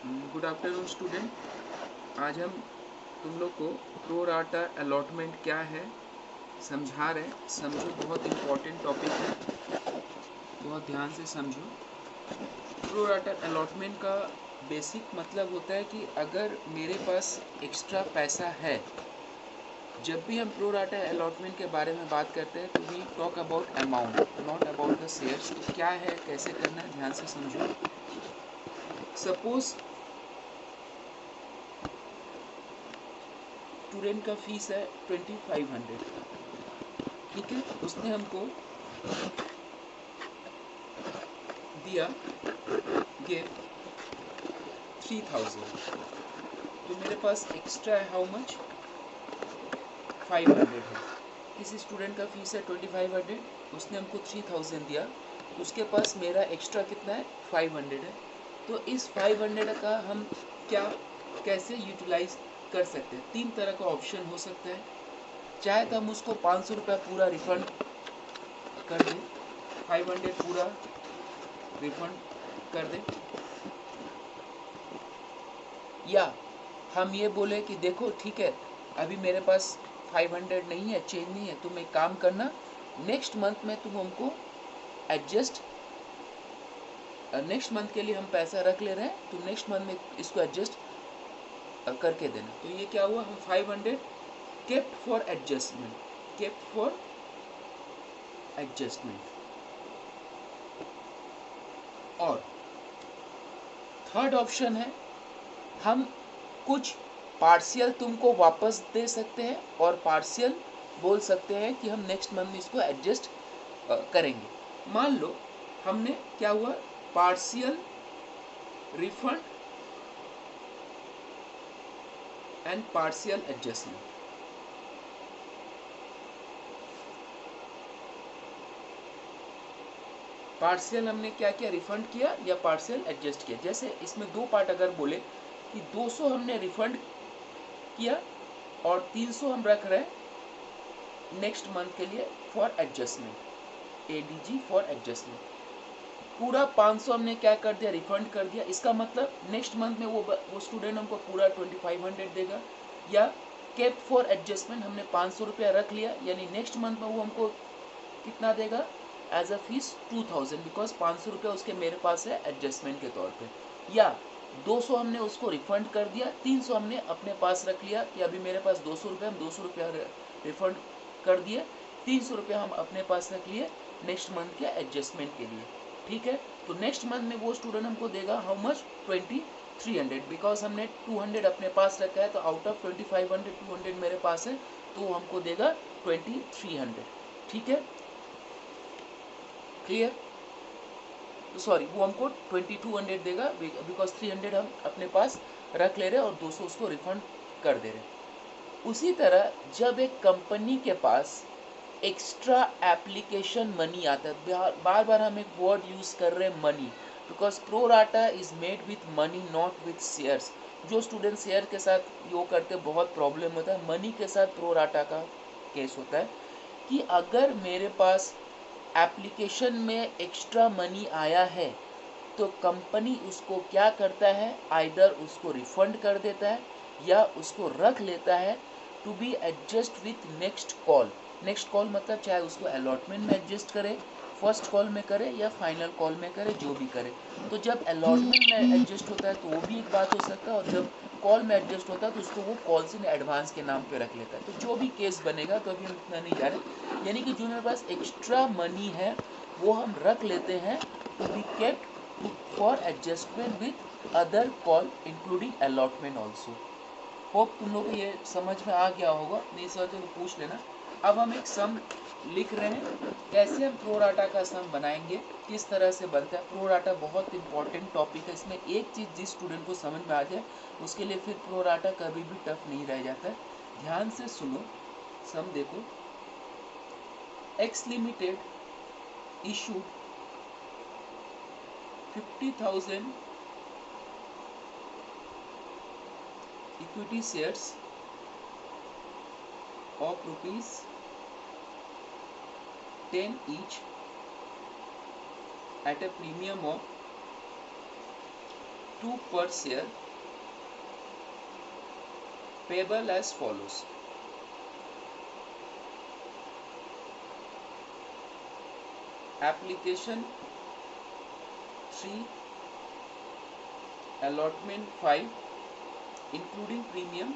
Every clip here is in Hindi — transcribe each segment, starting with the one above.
Good afternoon student. आज हम तुम लोग को प्रो राटा अलॉटमेंट क्या है समझा रहे हैं। समझो, बहुत इम्पोर्टेंट टॉपिक है, बहुत ध्यान से समझो। प्रो राटा अलॉटमेंट का बेसिक मतलब होता है कि अगर मेरे पास एक्स्ट्रा पैसा है, जब भी हम प्रो राटा अलॉटमेंट के बारे में बात करते हैं तो we talk about amount, not about the shares. तो क्या है, कैसे करना है, ध्यान से समझो। सपोज स्टूडेंट का फीस है 2500, ठीक है। उसने हमको दिया गिव 3000, तो मेरे पास एक्स्ट्रा है हाउ मच, 500 है। किसी स्टूडेंट का फीस है 2500, उसने हमको 3000 दिया, तो उसके पास मेरा एक्स्ट्रा कितना है, 500 है। तो इस 500 का हम क्या कैसे यूटिलाइज कर सकते हैं। तीन तरह का ऑप्शन हो सकता है। चाहे तो हम उसको 500 रुपया पूरा रिफंड कर दें, 500 पूरा रिफंड कर दें, या हम ये बोले कि देखो ठीक है, अभी मेरे पास 500 नहीं है, चेंज नहीं है, तुम एक काम करना, नेक्स्ट मंथ में तुम हमको एडजस्ट, नेक्स्ट मंथ के लिए हम पैसा रख ले रहे हैं, तो नेक्स्ट मंथ में इसको एडजस्ट करके देना। तो ये क्या हुआ, हम 500 kept for adjustment, kept for adjustment. और थर्ड ऑप्शन है, हम कुछ पार्शियल तुमको वापस दे सकते हैं और पार्शियल बोल सकते हैं कि हम नेक्स्ट मंथ में इसको एडजस्ट करेंगे। मान लो हमने क्या हुआ, partial refund and partial adjustment. Partial हमने क्या किया, रिफंड किया या पार्शियल एडजस्ट किया। जैसे इसमें दो पार्ट अगर बोले कि 200 हमने रिफंड किया और 300 हम रख रहे हैं नेक्स्ट मंथ के लिए for adjustment, ADG for adjustment. पूरा 500 हमने क्या कर दिया, रिफंड कर दिया। इसका मतलब नेक्स्ट मंथ में वो स्टूडेंट हमको पूरा 2500 देगा। या केप्ट फॉर एडजस्टमेंट, हमने 500 रुपया रख लिया, यानी नेक्स्ट मंथ में वो हमको कितना देगा एज अ फीस 2000, बिकॉज 500 रुपया उसके मेरे पास है एडजस्टमेंट के तौर पे। या 200 हमने उसको रिफंड कर दिया, 300 हमने अपने पास रख लिया कि अभी मेरे पास 200 रुपये, हम 200 रुपया रिफंड कर दिए, 300 रुपया हम अपने पास रख लिए नेक्स्ट मंथ के एडजस्टमेंट के लिए, ठीक है। तो नेक्स्ट मंथ में वो स्टूडेंट हमको देगा हाउ मच, 2300, बिकॉज हमने 200 अपने पास रखा है, तो आउट ऑफ 2500 200 मेरे पास है, तो वो हमको देगा 2300, ठीक है, क्लियर। तो सॉरी, वो हमको 2200 देगा, बिकॉज 300 हम अपने पास रख ले रहे हैं और 200 उसको रिफंड कर दे रहे हैं। उसी तरह जब एक कंपनी के पास एक्स्ट्रा एप्लीकेशन मनी आता है, बार बार हम एक वर्ड यूज कर रहे हैं money, because pro rata is made with money not with shares. जो स्टूडेंट शेयर के साथ यो करते बहुत प्रॉब्लम होता है, मनी के साथ प्रो राटा का केस होता है कि अगर मेरे पास एप्लीकेशन में एक्स्ट्रा मनी आया है तो कंपनी उसको क्या करता है, आइदर उसको रिफंड कर देता है या उसको रख लेता है to be adjust with next call. Next call मतलब चाहे उसको अलॉटमेंट में एडजस्ट करे, फर्स्ट कॉल में करे या फाइनल कॉल में करे, जो भी करे। तो जब अलॉटमेंट में एडजस्ट होता है तो वो भी एक बात हो सकता है, और जब कॉल में एडजस्ट होता है तो उसको वो कॉल्स इन एडवांस के नाम पे रख लेता है। तो जो भी केस बनेगा, तो अभी हम इतना नहीं जा रहे, यानी कि जो मेरे पास एक्स्ट्रा मनी है वो हम रख लेते हैं to be kept for adjustment with other call including allotment also. Hope तुम लोग को ये समझ में आ गया होगा, नहीं समझ तो पूछ लेना। अब हम एक सम लिख रहे हैं, कैसे हम प्रो राटा का सम बनाएंगे, किस तरह से बनता है। प्रो राटा बहुत इंपॉर्टेंट टॉपिक है, इसमें एक चीज़ जिस स्टूडेंट को समझ में आ जाए उसके लिए फिर प्रो राटा कभी भी टफ नहीं रह जाता है। ध्यान से सुनो, सम देखो। X limited issued 50,000 equity shares of rupees 10 each, at a premium of 2 per share payable as follows. Application 3, allotment 5 including premium,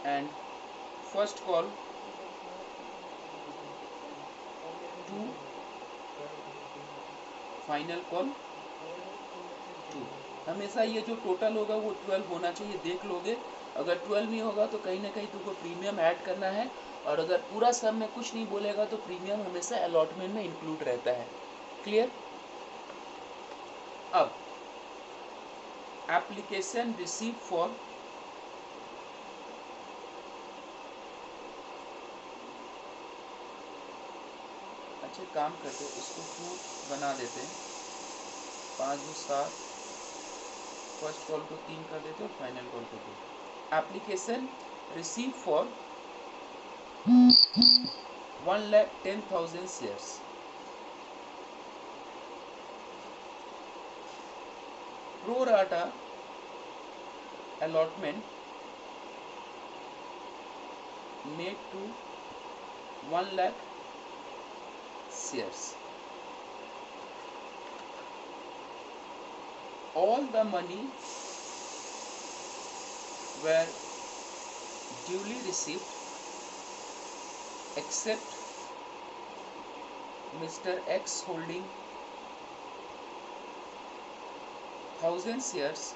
and first call 2, final call 2। हमेशा ये जो टोटल होगा वो 12 होना चाहिए, देख लोगे। अगर 12 नहीं होगा तो कहीं ना कहीं तुमको प्रीमियम ऐड करना है, और अगर पूरा सम में कुछ नहीं बोलेगा तो प्रीमियम हमेशा अलॉटमेंट में इंक्लूड रहता है। क्लियर? अब एप्लीकेशन रिसीव फॉर अच्छे काम करते, इसको 2 बना देते हैं, 5 2 7, फर्स्ट कॉल को 3 कर देते और फाइनल कॉल को 2। Application receive for 1,10,000 shares. Pro rata allotment made to 1 lakh shares. All the money were duly received except Mr. X holding 1,000 shares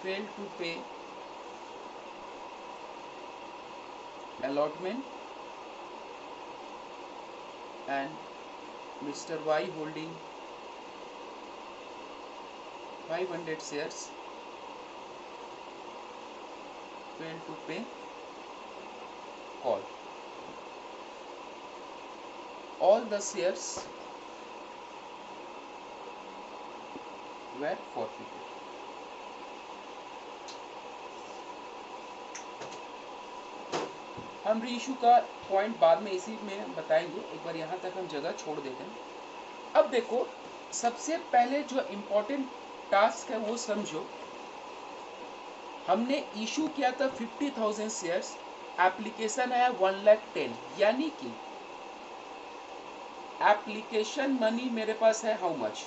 failed to pay allotment, and Mr. Y holding 500 shares failed to pay call. All the shares were forfeited. हम रीइशू का पॉइंट बाद में इसी में बताएंगे, एक बार यहाँ तक हम जगह छोड़ देते हैं। अब देखो, सबसे पहले जो इम्पोर्टेंट टास्क है वो समझो। हमने इशू किया था 50,000 शेयर्स, एप्लीकेशन आया 1,10,000, यानी कि एप्लीकेशन मनी मेरे पास है हाउ मच।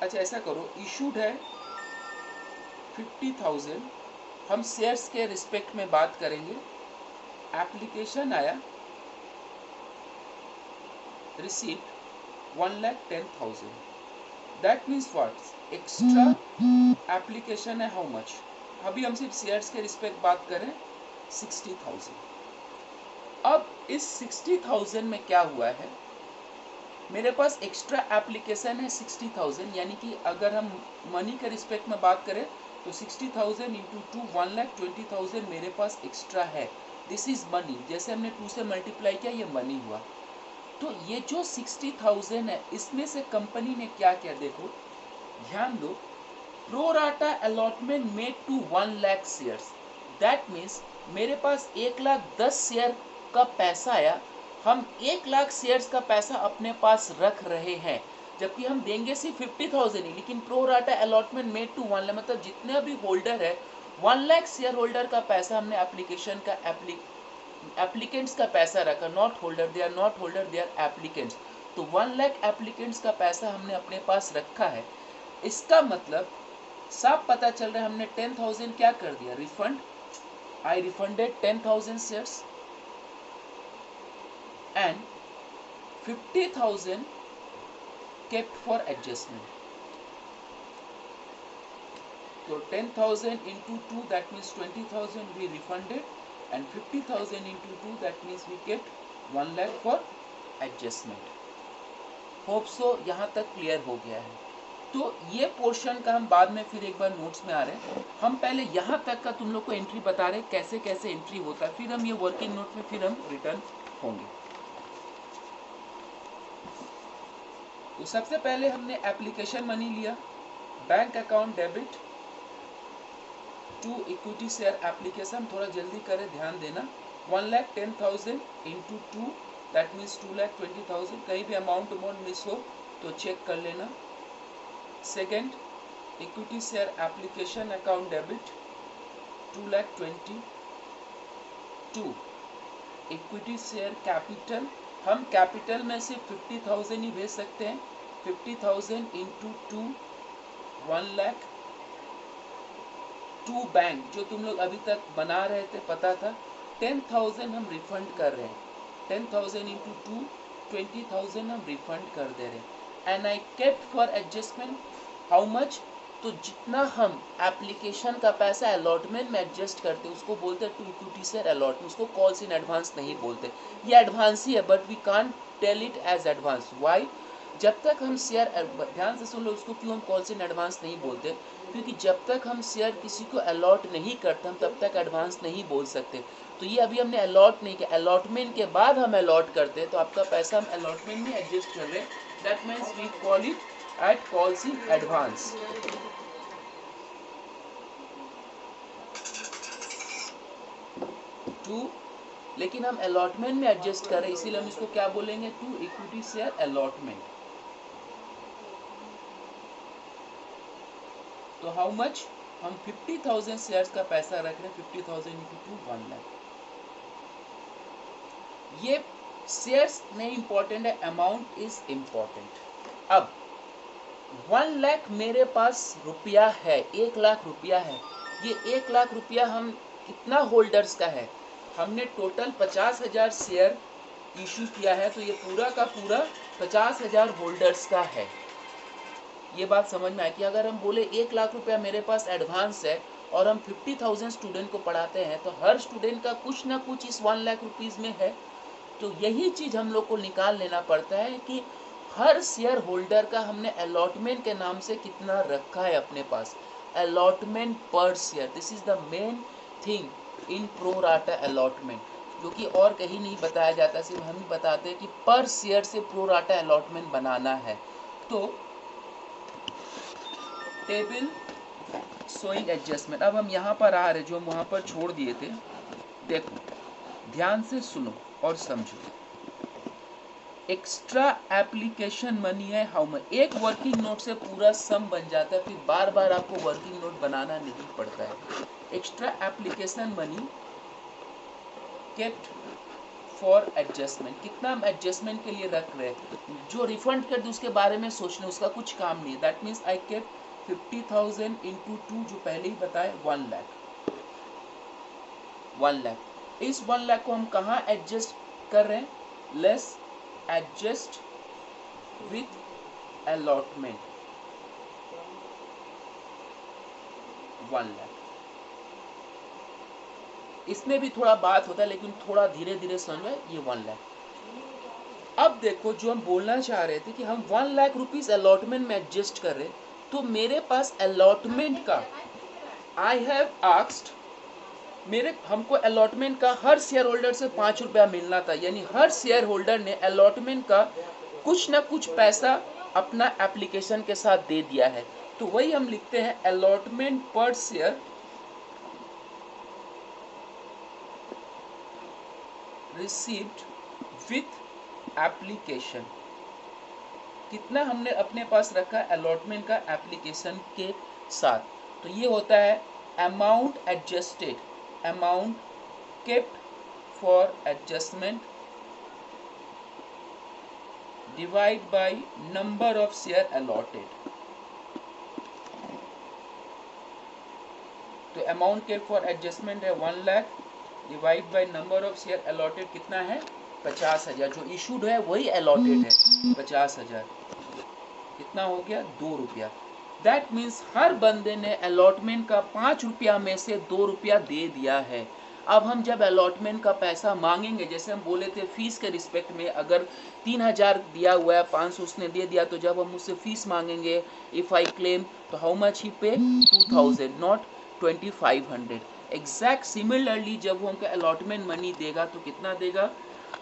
अच्छा ऐसा करो, इशूड है 50,000, हम शेयर्स के रिस्पेक्ट में बात करेंगे। एप्लीकेशन आया, received 1,10,000, that means what, extra application है हाउ मच। अभी हम सिर्फ शेयर्स के रिस्पेक्ट बात करें, 60,000। अब इस 60,000 में क्या हुआ है, मेरे पास एक्स्ट्रा एप्लीकेशन है 60,000, यानी कि अगर हम मनी के रिस्पेक्ट में बात करें तो 60,000 इंटू 2 1,20,000 मेरे पास एक्स्ट्रा है। दिस इज मनी, जैसे हमने 2 से मल्टीप्लाई किया ये मनी हुआ। तो ये जो 60,000 है इसमें से कंपनी ने क्या किया, देखो ध्यान दो, pro rata allotment made to 1 lakh shares, that means मेरे पास 1,10,000 शेयर का पैसा आया, हम 1 लाख शेयर्स का पैसा अपने पास रख रहे हैं, जबकि हम देंगे सिर्फ 50,000 ही, लेकिन pro rata allotment made to 1 lakh, मतलब जितने भी होल्डर है 1 लाख शेयर होल्डर का पैसा हमने एप्लीकेशन का एप्लीकेंट्स का पैसा रखा, not holder, they are not holder, they are applicants. तो 1 लाख एप्लीकेंट्स का पैसा हमने अपने पास रखा है। इसका मतलब साफ पता चल रहा है, हमने 10,000 क्या कर दिया, refund. I refunded 10,000 shares and 50,000 kept for adjustment. So 10,000 into 2, that means 20,000 we refunded, and 50,000 into 2, that means we kept 1 lakh for adjustment. Hope so यहाँ तक क्लियर हो गया है। तो ये पोर्शन का हम बाद में फिर एक बार नोट्स में आ रहे हैं, हम पहले यहाँ तक का तुम लोग को एंट्री बता रहे कैसे कैसे एंट्री होता है, फिर हम ये वर्किंग नोट में फिर हम रिटर्न होंगे। तो सबसे पहले हमने एप्लीकेशन मनी लिया, bank account debit to equity share application, थोड़ा जल्दी करें ध्यान देना, 1,10,000 इंटू 2 दैट मीन्स 2,20,000। कहीं भी अमाउंट मिस हो तो चेक कर लेना। Second, equity share application account debit 2,22,000। Equity share capital, हम कैपिटल में से 50,000 ही भेज सकते हैं। 50,000 इंटू 2 1,00,000। 2 बैंक जो तुम लोग अभी तक बना रहे थे पता था, 10,000 हम रिफंड कर रहे हैं। 10,000 इंटू 2 20,000 हम रिफंड कर दे रहे हैं। And I kept for adjustment how much, तो जितना हम एप्लीकेशन का पैसा अलॉटमेंट में एडजस्ट करते हैं उसको बोलते हैं टू इक्विटी शेयर अलॉटमेंट, उसको कॉल्स इन एडवांस नहीं बोलते। ये एडवांस ही है but we can't tell it as advance. Why? जब तक हम शेयर, ध्यान से सुन लो उसको क्यों हम कॉल्स इन एडवांस नहीं बोलते, क्योंकि जब तक हम शेयर किसी को अलॉट नहीं करते हम तब तक एडवांस नहीं बोल सकते। तो ये अभी हमने अलॉट नहीं किया, अलॉटमेंट के बाद हम अलॉट करते हैं तो आपका पैसा हम अलॉटमेंट में एडजस्ट कर रहे हैं। That means we call it at calls in advance. To, लेकिन हम अलॉटमेंट में एडजस्ट कर रहे हैं इसीलिए हम इसको क्या बोलेंगे, टू इक्विटी शेयर अलॉटमेंट। तो हाउ मच, हम 50,000 शेयर्स का पैसा रख रहे हैं। 50,000 इंटू 2 1,00,000। ये शेयर्स नहीं इंपॉर्टेंट है, अमाउंट इज इंपॉर्टेंट। अब 1,00,000 मेरे पास रुपया है, 1,00,000 रुपया है। ये 1,00,000 रुपया हम कितना होल्डर्स का है, हमने टोटल 50,000 शेयर इशू किया है तो ये पूरा का पूरा 50,000 होल्डर्स का है। ये बात समझ में आए कि अगर हम बोले 1,00,000 रुपया मेरे पास एडवांस है और हम 50,000 स्टूडेंट को पढ़ाते हैं तो हर स्टूडेंट का कुछ ना कुछ इस 1,00,000 रुपीज़ में है। तो यही चीज़ हम लोग को निकाल लेना पड़ता है कि हर शेयर होल्डर का हमने अलॉटमेंट के नाम से कितना रखा है अपने पास। अलॉटमेंट पर share, this is the main thing in pro rata allotment, जो कि और कहीं नहीं बताया जाता, सिर्फ हम ही बताते हैं कि पर शेयर से प्रो राटा अलॉटमेंट बनाना है। तो टेबल शोइंग एडजस्टमेंट, अब हम यहाँ पर आ रहे जो हम वहाँ पर छोड़ दिए थे। देखो ध्यान से सुनो और समझो। एक्स्ट्रा एप्लीकेशन मनी है हाउ मच, एक वर्किंग नोट से पूरा सम बन जाता है, फिर बार बार आपको वर्किंग नोट बनाना नहीं पड़ता है। Extra application money kept for adjustment, कितना हम एडजस्टमेंट के लिए रख रहे हैं, जो रिफंड कर दे उसके बारे में सोचना, उसका कुछ काम नहीं है। That means I kept 50,000 into 2 जो पहले ही बताए 1,00,000। 1,00,000, इस 1,00,000 को हम कहाँ एडजस्ट कर रहे हैं, लेस एडजस्ट विथ अलॉटमेंट 1,00,000। इसमें भी थोड़ा बात होता है लेकिन थोड़ा धीरे धीरे समझो। ये 1,00,000। अब देखो जो हम बोलना चाह रहे थे कि हम 1,00,000 रुपीज अलॉटमेंट में एडजस्ट कर रहे, तो मेरे पास अलॉटमेंट का आई हैव आस्क्ड, मेरे हमको अलॉटमेंट का हर शेयर होल्डर से 5 रुपया मिलना था, यानी हर शेयर होल्डर ने अलॉटमेंट का कुछ ना कुछ पैसा अपना एप्लीकेशन के साथ दे दिया है। तो वही हम लिखते हैं अलॉटमेंट पर शेयर रिसीव्ड विथ एप्लीकेशन, कितना हमने अपने पास रखा अलॉटमेंट का एप्लीकेशन के साथ। तो ये होता है amount adjusted, amount kept for adjustment divide by number of share allotted. तो अमाउंट केप्ट फॉर एडजस्टमेंट है 1,00,000 divide by number of share allotted कितना है 50,000, जो इशूड है वही अलॉटेड है 50,000। कितना हो गया 2 रुपया। दैट मीन्स हर बंदे ने अलॉटमेंट का 5 रुपया में से 2 रुपया दे दिया है। अब हम जब अलॉटमेंट का पैसा मांगेंगे, जैसे हम बोले थे फीस के रिस्पेक्ट में, अगर 3,000 दिया हुआ है 500 उसने दे दिया, तो जब हम उससे फीस मांगेंगे इफ़ आई क्लेम, तो हाउ मच ही पे 2,000 नॉट 2,500। एग्जैक्ट सिमिलरली जब वो हमको अलॉटमेंट मनी देगा तो कितना देगा,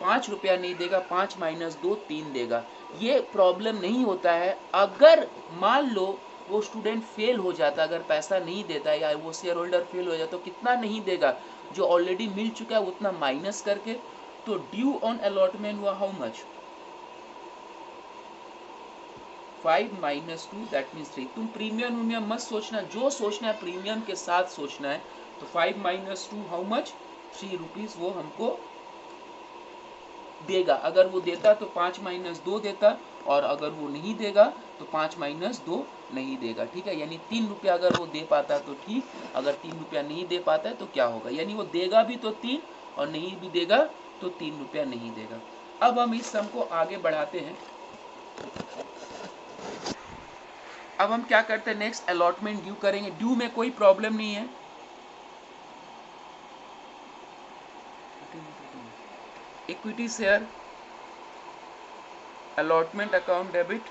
5 रुपया नहीं देगा, 5 माइनस 2 3 देगा। ये प्रॉब्लम नहीं होता है अगर मान लो वो स्टूडेंट फेल हो जाता, अगर पैसा नहीं देता या वो शेयर होल्डर फेल हो जाता तो कितना नहीं देगा, जो ऑलरेडी मिल चुका है उतना माइनस करके, तो ड्यू ऑन अलॉटमेंट हुआ हाउ मच 5 - 2 दैट मीन्स 3। तुम प्रीमियम मत सोचना, जो सोचना है प्रीमियम के साथ सोचना है। तो 5 - 2 हाउ मच 3 रुपीज वो हमको देगा। अगर वो देता तो 5 - 2 देता, और अगर वो नहीं देगा तो 5 - 2 नहीं देगा। ठीक है, यानी 3 रुपया अगर वो दे पाता तो ठीक, अगर 3 रुपया नहीं दे पाता है तो क्या होगा, यानी वो देगा भी तो 3 और नहीं भी देगा तो 3 रुपया नहीं देगा। अब हम इस सम को आगे बढ़ाते हैं। अब हम क्या करते हैं, नेक्स्ट अलॉटमेंट ड्यू करेंगे। ड्यू में कोई प्रॉब्लम नहीं है। Equity share allotment account debit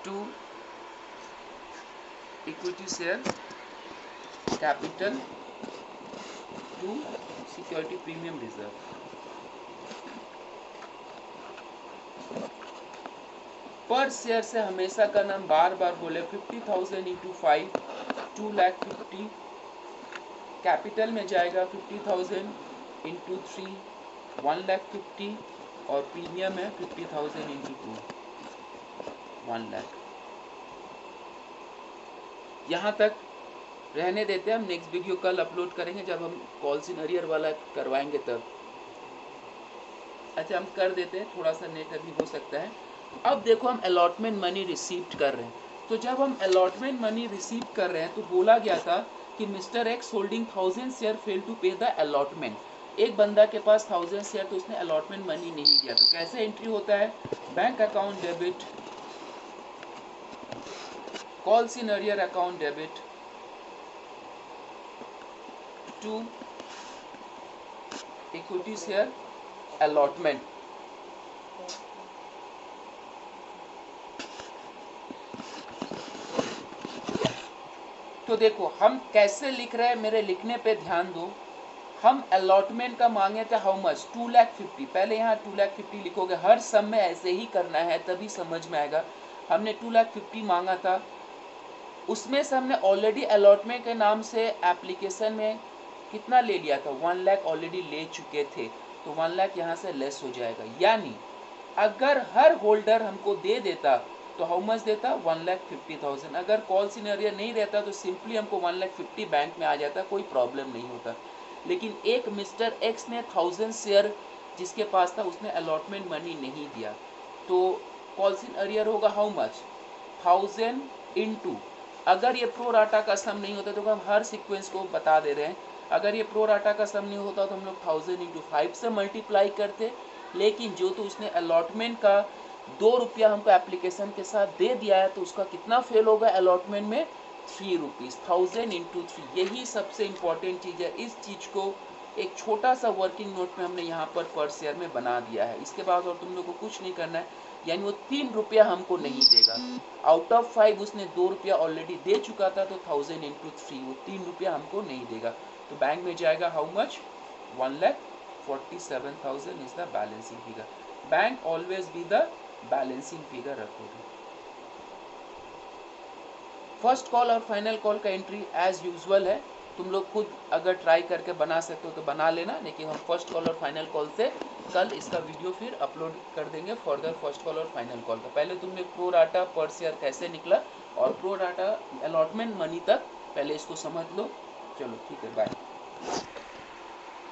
to equity share capital to security premium reserve। पर शेयर से हमेशा का नाम बार बार बोले 50,000 इंटू 5 2,50,000, कैपिटल में जाएगा 50,000 इंटू 3 1,50,000, और प्रीमियम है 50,000 इंटू 2 1,00,000। यहाँ तक रहने देते हैं, हम नेक्स्ट वीडियो कल अपलोड करेंगे जब हम कॉल सिनेरियर वाला करवाएंगे तब। अच्छा, हम कर देते हैं, थोड़ा सा नेट अभी हो सकता है। अब देखो, हम अलॉटमेंट मनी रिसीव कर रहे हैं। तो जब हम अलॉटमेंट मनी रिसीव कर रहे हैं तो बोला गया था कि mister X holding 1000 share fail to pay the allotment. एक बंदा के पास 1000 शेयर, तो उसने अलॉटमेंट मनी नहीं दिया। तो कैसे एंट्री होता है, bank account debit, call scenario account debit to equity share allotment. तो देखो हम कैसे लिख रहे हैं, मेरे लिखने पे ध्यान दो। हम अलॉटमेंट का मांगे थे हाउ मच 2,50,000। पहले यहाँ 2,50,000 लिखोगे, हर सम में ऐसे ही करना है तभी समझ में आएगा। हमने 2,50,000 मांगा था, उसमें से हमने ऑलरेडी अलॉटमेंट के नाम से एप्लीकेशन में कितना ले लिया था, 1,00,000 ऑलरेडी ले चुके थे, तो 1,00,000 यहाँ से लेस हो जाएगा। यानी अगर हर होल्डर हमको दे देता तो हाउ मच देता 1,50,000। अगर कॉल सिनेरियो नहीं रहता तो सिंपली हमको 1,50,000 बैंक में आ जाता, कोई प्रॉब्लम नहीं होता। लेकिन एक मिस्टर एक्स ने 1000 शेयर जिसके पास था, उसने अलॉटमेंट मनी नहीं दिया, तो कॉल सिनेरियो होगा हाउ मच 1000 इंटू, अगर ये प्रो राटा का सम नहीं होता तो हम हर सीक्वेंस को बता दे रहे हैं, अगर ये प्रो राटा का सम नहीं होता तो हम लोग 1000 इंटू 5 से मल्टीप्लाई करते। लेकिन जो तो उसने अलॉटमेंट का 2 रुपया हमको एप्लीकेशन के साथ दे दिया है, तो उसका कितना फेल होगा अलॉटमेंट में 3 रुपीज़। 1000 इंटू 3, यही सबसे इम्पॉर्टेंट चीज़ है। इस चीज़ को एक छोटा सा वर्किंग नोट में हमने यहाँ पर शेयर में बना दिया है। इसके बाद और तुम लोग को कुछ नहीं करना है, यानी वो 3 रुपया हमको नहीं देगा। आउट ऑफ 5 उसने 2 रुपया ऑलरेडी दे चुका था, तो 1000 इंटू 3 वो 3 रुपया हमको नहीं देगा। तो बैंक में जाएगा how much 1,47,000 is the balancing figure. Bank always be the balancing figure रखोगे। फर्स्ट कॉल और फाइनल कॉल का एंट्री एज यूजुअल है, तुम लोग खुद अगर ट्राई करके बना सकते हो तो बना लेना, लेकिन हम फर्स्ट कॉल और फाइनल कॉल से कल इसका वीडियो फिर अपलोड कर देंगे फर्दर फर्स्ट कॉल और फाइनल कॉल का। पहले तुमने प्रो राटा पर शेयर कैसे निकला और प्रो राटा अलॉटमेंट मनी तक पहले इसको समझ लो। चलो ठीक है, बाय।